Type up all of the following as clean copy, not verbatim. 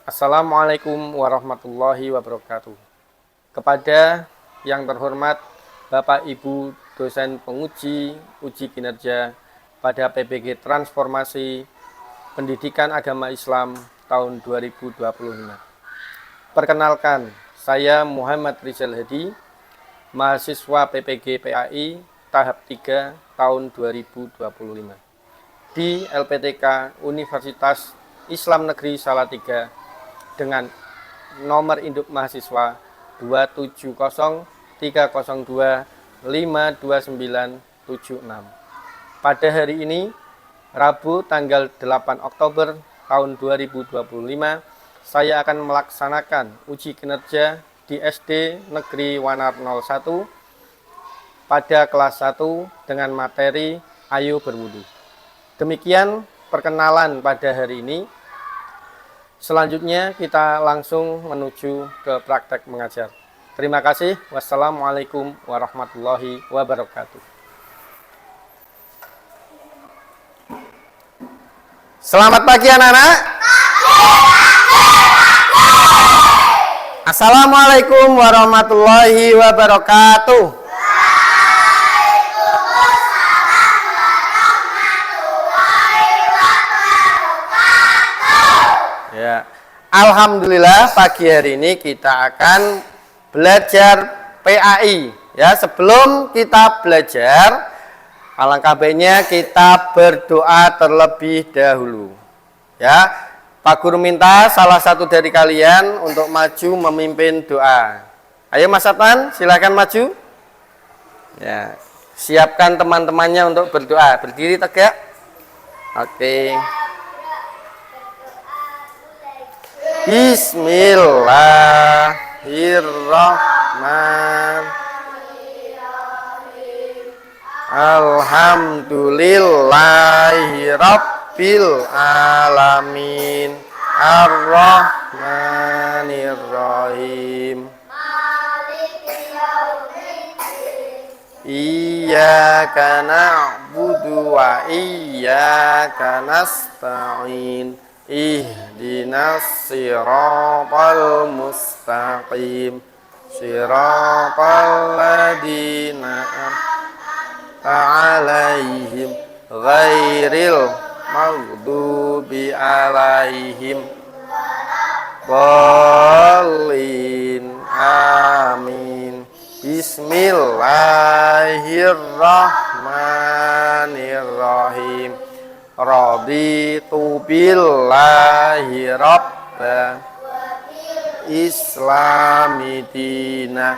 Assalamualaikum warahmatullahi wabarakatuh. Kepada yang terhormat Bapak Ibu dosen penguji uji kinerja pada PPG Transformasi Pendidikan Agama Islam tahun 2025. Perkenalkan, saya Muhammad Rizal Hadi, mahasiswa PPG PAI tahap 3 tahun 2025 di LPTK Universitas Islam Negeri Salatiga dengan nomor induk mahasiswa 27030252976. Pada hari ini, Rabu tanggal 8 Oktober tahun 2025, saya akan melaksanakan uji kinerja di SD Negeri Wanar 01 pada kelas 1 dengan materi Ayo Berwudu. Demikian perkenalan pada hari ini. Selanjutnya kita langsung menuju ke praktek mengajar. Terima kasih. Wassalamualaikum warahmatullahi wabarakatuh. Selamat pagi anak-anak. Assalamualaikum warahmatullahi wabarakatuh. Alhamdulillah pagi hari ini kita akan belajar PAI ya. Sebelum kita belajar, alangkah baiknya kita berdoa terlebih dahulu ya. Pak Guru minta salah satu dari kalian untuk maju memimpin doa. Ayo Mas Satwan, silakan maju ya. Siapkan teman-temannya untuk berdoa. Berdiri tegak. Oke. Bismillahirrahmanirrahim. Alhamdulillahirabbil alamin. Arrahmanirrahim. Iyyaka na'budu wa iyyaka nasta'in. Ihdinas siratal mustaqim. Siratal ladzina an'amta 'alaihim ghairil maghdubi 'alaihim waladdallin. Amin. Bismillahirrahmanirrahim. Raditu billahi rabba islami dina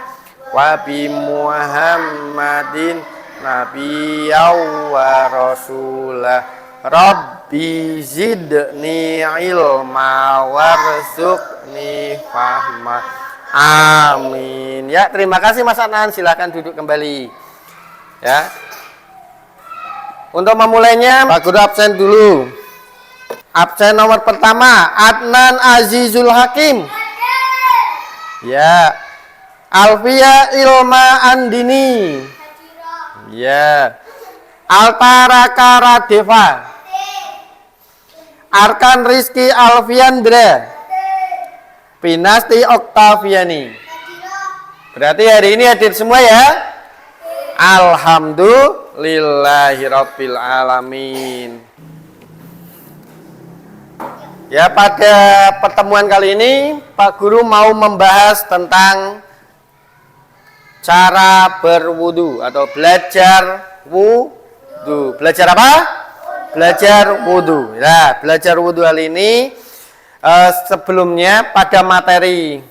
wa bi muhammadin nabiyyan wa rasulah. Rabbi zidni ilma warzuqni fahma. Amin. Ya, terima kasih Mas Adnan, silakan duduk kembali ya. Untuk memulainya, Pak Guru absen dulu. Absen nomor pertama, Adnan Azizul Hakim. Ya. Alfia Ilma Andini. Ya. Altaraka Radeva. Arkan Rizky Alfiandra. Pinasti Oktaviani. Berarti hari ini hadir semua ya? Alhamdulillahirabbil alamin. Ya, pada pertemuan kali ini Pak Guru mau membahas tentang cara berwudu atau belajar wudu. Belajar apa? Belajar wudu. Ya, belajar wudu kali ini sebelumnya pada materi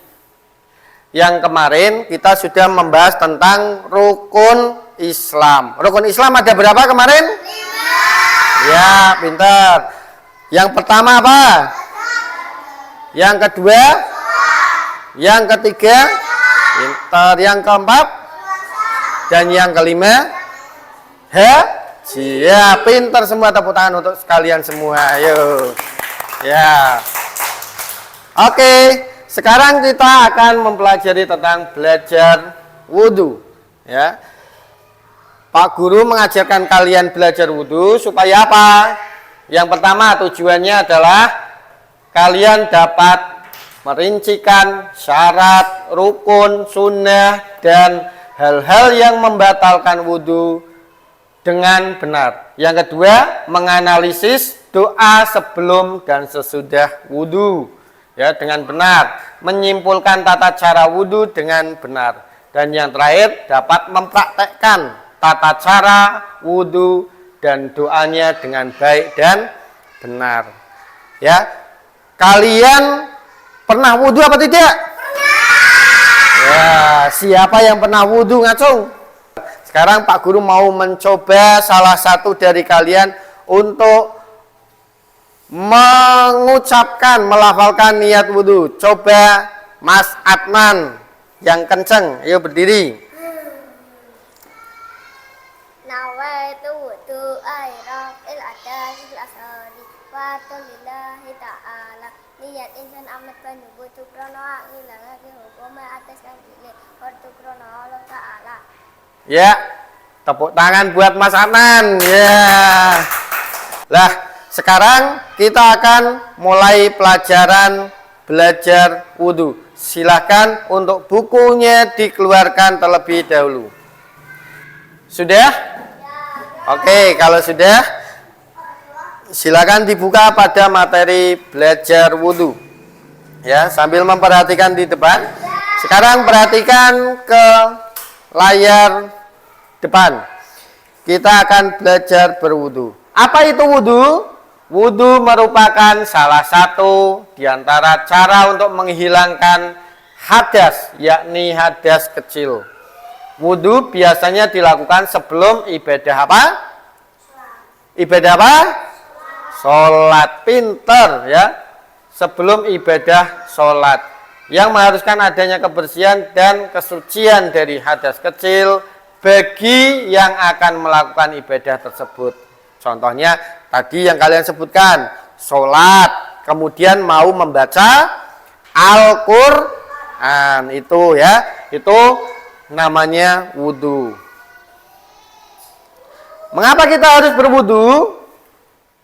yang kemarin kita sudah membahas tentang rukun Islam. Rukun Islam ada berapa kemarin? 5. Ya, pintar. Yang pertama apa? Yang kedua? Yang ketiga? Pintar. Yang keempat? Dan yang kelima? Haji. Ya, pintar semua, tepuk tangan untuk sekalian semua. Ayo. Ya. Oke. Sekarang kita akan mempelajari tentang belajar wudhu ya. Pak Guru mengajarkan kalian belajar wudhu supaya apa? Yang pertama tujuannya adalah kalian dapat merincikan syarat, rukun, sunnah, dan hal-hal yang membatalkan wudhu dengan benar. Yang kedua, menganalisis doa sebelum dan sesudah wudhu ya dengan benar, menyimpulkan tata cara wudhu dengan benar. Dan yang terakhir, dapat mempraktekkan tata cara wudhu dan doanya dengan baik dan benar. Ya, kalian pernah wudhu apa tidak? Ya, siapa yang pernah wudhu ngacung? Sekarang Pak Guru mau mencoba salah satu dari kalian untuk mengucapkan, melafalkan niat wudhu. Coba Mas Adnan yang kenceng, ayo berdiri. Nawaitu wudu'ai raf'il adahil asari Fatulillahi ta'ala Niat insan amat penubuh tukrono Ngilangaki hukumnya atas kan pilih Bertukrono Allah ta'ala. Ya, tepuk tangan buat Mas Adnan. Ya. Lah, sekarang kita akan mulai pelajaran belajar wudhu. Silahkan untuk bukunya dikeluarkan terlebih dahulu. Sudah? Oke, kalau sudah, silakan dibuka pada materi belajar wudhu. Ya, sambil memperhatikan di depan. Sekarang perhatikan ke layar depan. Kita akan belajar berwudhu. Apa itu wudhu? Wudhu merupakan salah satu di antara cara untuk menghilangkan hadas, yakni hadas kecil. Wudhu biasanya dilakukan sebelum ibadah apa? Ibadah apa? Sholat. Pinter ya. Sebelum ibadah sholat. Yang mengharuskan adanya kebersihan dan kesucian dari hadas kecil bagi yang akan melakukan ibadah tersebut. Contohnya tadi yang kalian sebutkan, sholat, kemudian mau membaca Al-Quran, itu ya, itu namanya wudhu. Mengapa kita harus berwudhu?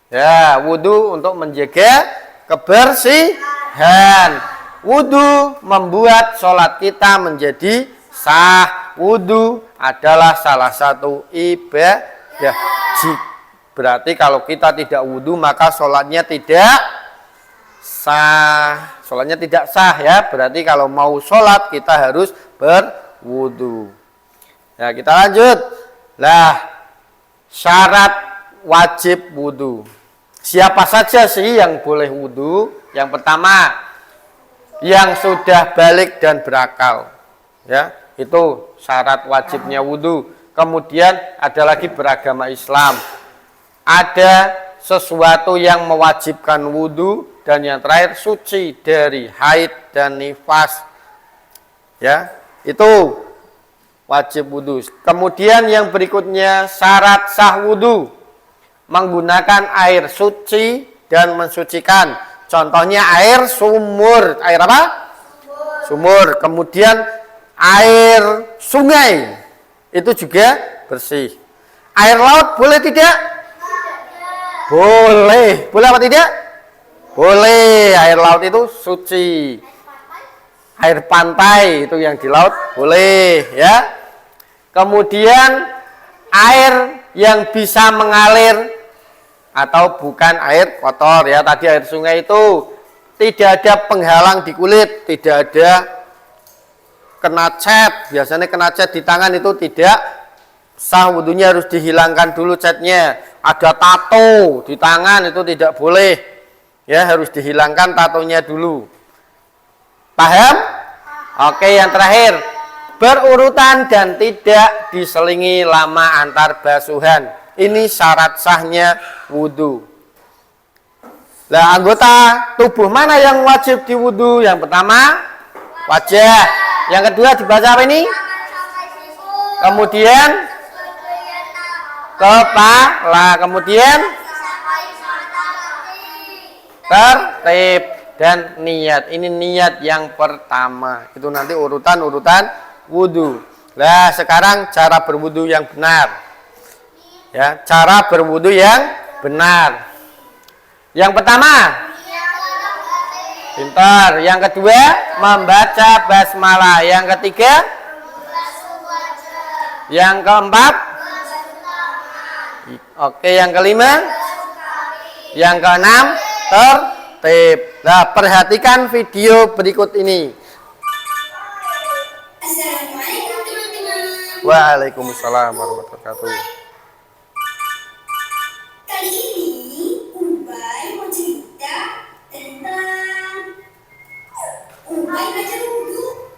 Ya, wudhu untuk menjaga kebersihan. Wudhu membuat sholat kita menjadi sah. Wudhu adalah salah satu ibadah. Berarti kalau kita tidak wudhu maka sholatnya tidak sah. Sholatnya tidak sah ya. Berarti kalau mau sholat kita harus berwudhu. Ya, kita lanjut. Lah, syarat wajib wudhu. Siapa saja sih yang boleh wudhu? Yang pertama, yang sudah balik dan berakal. Ya, itu syarat wajibnya wudhu. Kemudian ada lagi beragama Islam. Ada sesuatu yang mewajibkan wudhu, dan yang terakhir suci dari haid dan nifas. Ya, itu wajib wudhu. Kemudian yang berikutnya syarat sah wudhu, menggunakan air suci dan mensucikan. Contohnya air sumur. Air apa? Sumur. Kemudian air sungai, itu juga bersih. Air laut boleh tidak? Boleh. Boleh apa tidak? Boleh. Air laut itu suci. Air pantai itu yang di laut boleh ya. Kemudian air yang bisa mengalir atau bukan air kotor ya. Tadi air sungai itu tidak ada penghalang di kulit, tidak ada kena cat. Biasanya kena cat di tangan itu tidak sah wudhunya, harus dihilangkan dulu catnya. Ada tato di tangan itu tidak boleh ya, harus dihilangkan tatonya dulu. Paham? Oke, yang terakhir, berurutan dan tidak diselingi lama antar basuhan. Ini syarat sahnya wudhu. Nah, anggota tubuh mana yang wajib diwudhu? Yang pertama, wajah. Yang kedua dibaca apa ini? Kemudian kepala, kemudian tertib dan niat. Ini niat yang pertama. Itu nanti urutan-urutan wudhu. Nah, sekarang cara berwudhu yang benar. Ya, cara berwudhu yang benar. Yang pertama, Pintar. Yang kedua, membaca basmalah. Yang ketiga, yang keempat, oke, yang kelima, yang keenam, tertib. Nah, perhatikan video berikut ini. Assalamualaikum teman-teman. Waalaikumsalam warahmatullahi wabarakatuh. Kali ini Ubay mau cerita tentang Ubay belajar wudhu.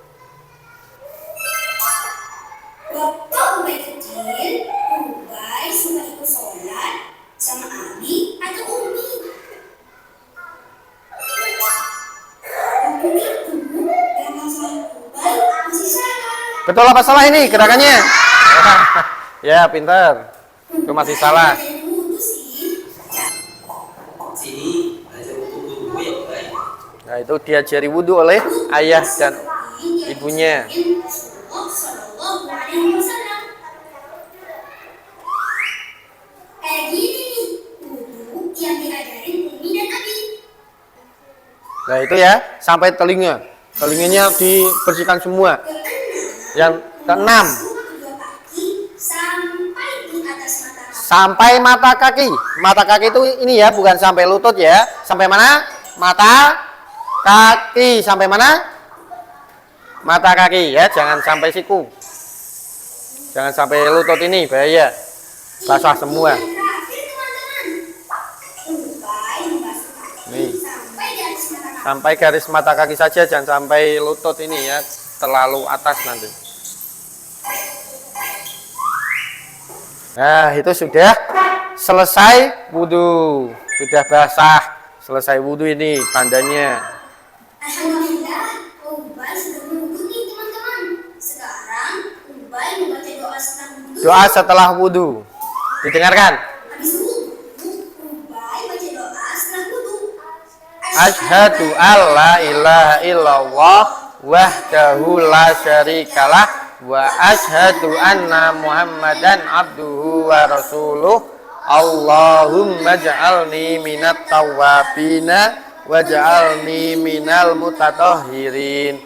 Waktu Ubay kecil, Ubay suka ikut sholat sama Abi atau Umi. Waktu itu, gerakan sholat Ubay masih salah. Betul apa salah ini gerakannya? Ya, pintar. Itu masih salah. Sini belajar wudhu dulu ya baik. Nah, itu diajari wudhu oleh ayah dan ibunya. Kayak gini nih, wudhu yang diajarin Umi dan Abi. Nah, itu ya, sampai telinga. Telinganya dibersihkan semua. Yang keenam, Kedua kaki sampai di atas mata kaki. sampai mata kaki. Mata kaki itu ini ya, bukan sampai lutut ya. Sampai mana? Mata kaki. Sampai mana? Mata kaki ya, jangan sampai siku. Jangan sampai lutut ini, bahaya. Basah semua. Yang terakhir teman-teman, Ubay membasuh kaki Nih. sampai di atas mata kaki. Sampai garis mata kaki saja, jangan sampai lutut ini ya, terlalu atas nanti. Nah, itu sudah selesai wudhu, sudah basah, selesai wudhu ini tandanya. Alhamdulillah, Ubay sudah berwudhu nih teman-teman. Sekarang Ubay membaca doa setelah wudhu. Doa setelah wudhu, didengarkan. Habis wudhu, Ubay baca doa setelah wudhu. Asyhadu alla ilaha illallah wahdahu la syarikalah wa asyhadu anna Muhammadan abduhu wa rasuluh. Allahumma ja'alni minat tawwabina waj'alni minal mutatahhirin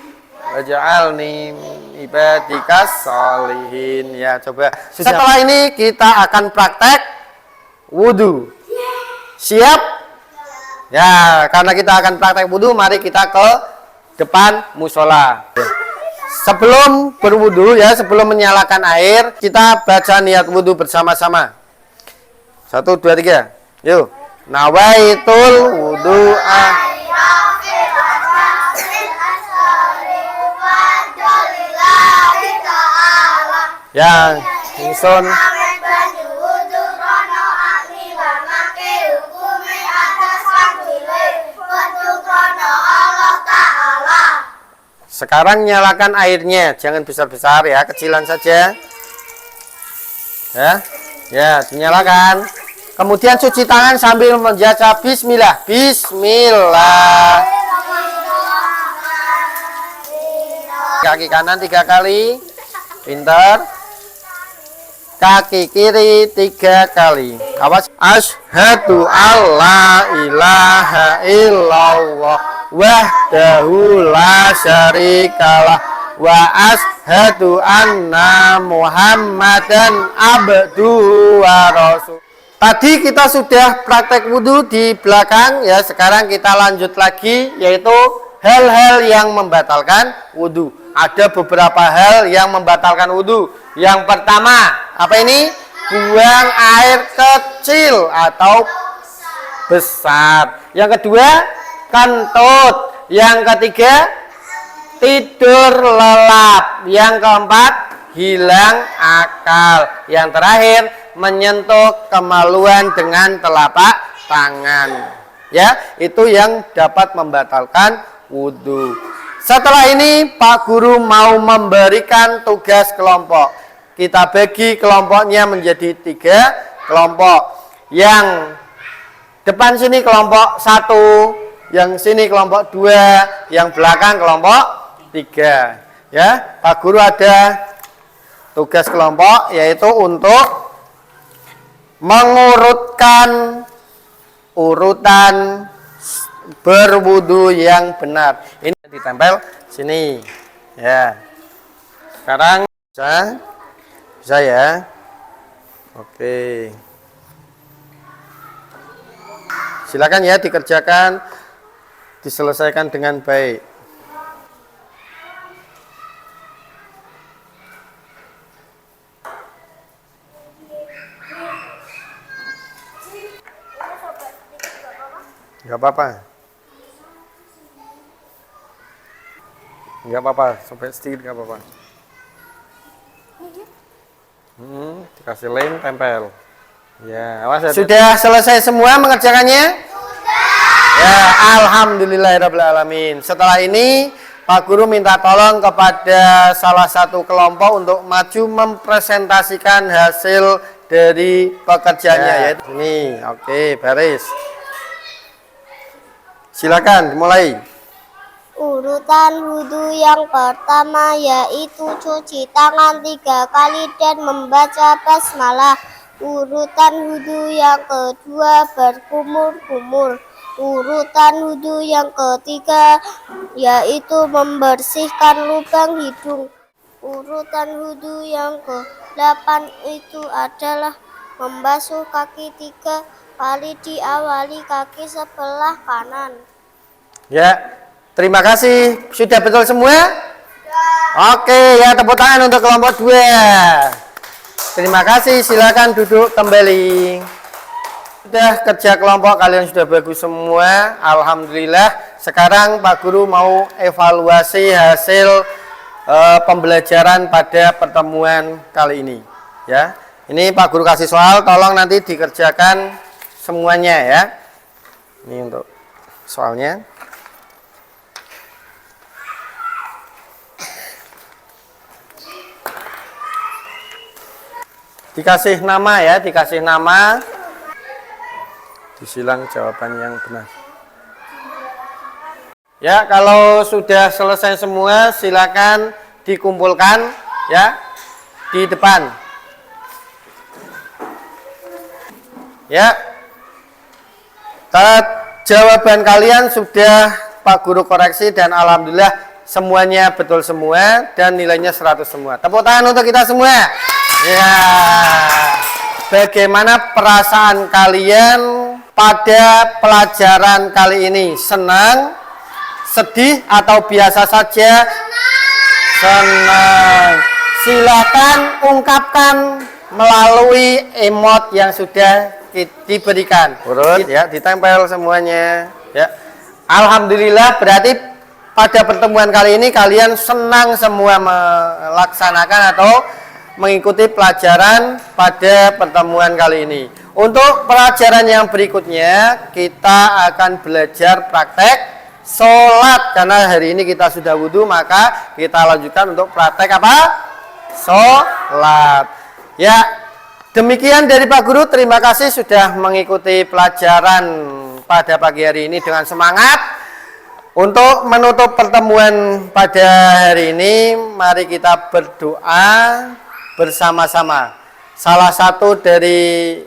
waj'alni min ibadikas sholihin. Ya, coba. Setelah ini kita akan praktek wudhu. Siap? Ya, karena kita akan praktek wudhu, mari kita ke depan musola. Sebelum berwudhu ya, sebelum menyalakan air, kita baca niat wudhu bersama-sama. 1, 2, 3. Yuk. Nawaitul wudhu'a. Ya, ingsun sekarang nyalakan airnya, jangan besar-besar ya, kecilan saja. Ya, ya, dinyalakan. Kemudian cuci tangan sambil membaca bismillah. Bismillah. Kaki kanan 3 kali. Pintar. Kaki kiri 3 kali. Awas. Asyhadu alla ilaha illallah wahdahu la syarikalah wa asyhadu anna Muhammadan abduhu wa rasul. Tadi kita sudah praktek wudhu di belakang ya, sekarang kita lanjut lagi, yaitu hal-hal yang membatalkan wudhu. Ada beberapa hal yang membatalkan wudhu. Yang pertama, apa ini? Buang air kecil atau besar. Yang kedua, kentut. Yang ketiga, tidur lelap. Yang keempat, hilang akal. Yang terakhir, menyentuh kemaluan dengan telapak tangan. Ya, itu yang dapat membatalkan wudhu. Setelah ini Pak Guru mau memberikan tugas kelompok. Kita bagi kelompoknya menjadi 3 kelompok. Yang depan sini kelompok 1, yang sini kelompok 2, yang belakang kelompok 3. Ya, Pak Guru ada tugas kelompok, yaitu untuk mengurutkan urutan berwudu yang benar. Ini ditempel sini. Ya. Sekarang bisa ya. Oke. Silakan ya dikerjakan, diselesaikan dengan baik. Enggak apa-apa. Enggak apa-apa, sampai sedikit enggak apa-apa. Dikasih lem, tempel. Ya, awas ya. Sudah selesai semua mengerjakannya? Sudah. Ya, alhamdulillahirrahmanirrahim. Setelah ini, Pak Guru minta tolong kepada salah satu kelompok untuk maju mempresentasikan hasil dari pekerjaannya. Ya. Yaitu ini, oke, baris. Silakan, dimulai. Urutan wudhu yang pertama yaitu cuci tangan 3 kali dan membaca basmalah. Urutan wudhu yang kedua berkumur-kumur. Urutan wudhu yang ketiga yaitu membersihkan lubang hidung. Urutan wudhu yang ke-8 itu adalah membasuh kaki 3 kali, diawali kaki sebelah kanan. Ya. Terima kasih. Sudah betul semua? Oke, ya tepuk tangan untuk kelompok 2. Terima kasih, silakan duduk kembali. Sudah kerja kelompok kalian sudah bagus semua. Alhamdulillah. Sekarang Pak Guru mau evaluasi hasil pembelajaran pada pertemuan kali ini. Ya, ini Pak Guru kasih soal, tolong nanti dikerjakan semuanya ya. Ini untuk soalnya. Dikasih nama ya, dikasih nama. Disilang jawaban yang benar. Ya, kalau sudah selesai semua, silakan dikumpulkan ya di depan. Ya. Jawaban kalian sudah Pak Guru koreksi dan alhamdulillah semuanya betul semua dan nilainya 100 semua. Tepuk tangan untuk kita semua. Ya, bagaimana perasaan kalian pada pelajaran kali ini? Senang, sedih, atau biasa saja? Senang. Silakan ungkapkan melalui emot yang sudah diberikan. Urut ya, ditempel semuanya. Ya, alhamdulillah berarti pada pertemuan kali ini kalian senang semua melaksanakan atau mengikuti pelajaran pada pertemuan kali ini. Untuk pelajaran yang berikutnya kita akan belajar praktek sholat. Karena hari ini kita sudah wudhu, maka kita lanjutkan untuk praktek apa? Sholat. Ya, demikian dari Pak Guru. Terima kasih sudah mengikuti pelajaran pada pagi hari ini dengan semangat. Untuk menutup pertemuan pada hari ini, mari kita berdoa bersama-sama. Salah satu dari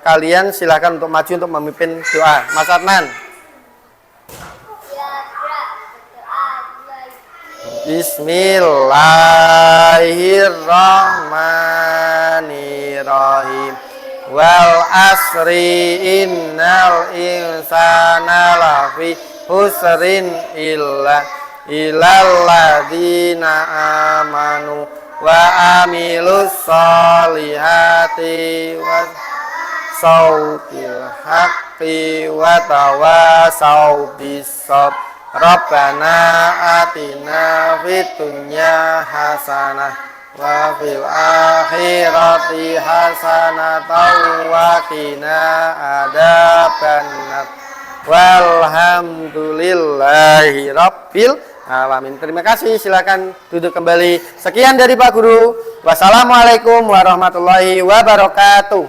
kalian silahkan untuk maju untuk memimpin doa. Mas Adnan. Bismillahirrahmanirrahim. Wal asri innal insana lafi husrin illal ladzina amanu wa amilus solihati wa sautil haqqi wa tawasau bisab. Rabbana atina fid dunya hasanah wa fil akhirati hasanatan wa qina adzabannar. Walhamdulillahi rabbil alamin. Terima kasih, silakan duduk kembali. Sekian dari Pak Guru. Wassalamualaikum warahmatullahi wabarakatuh.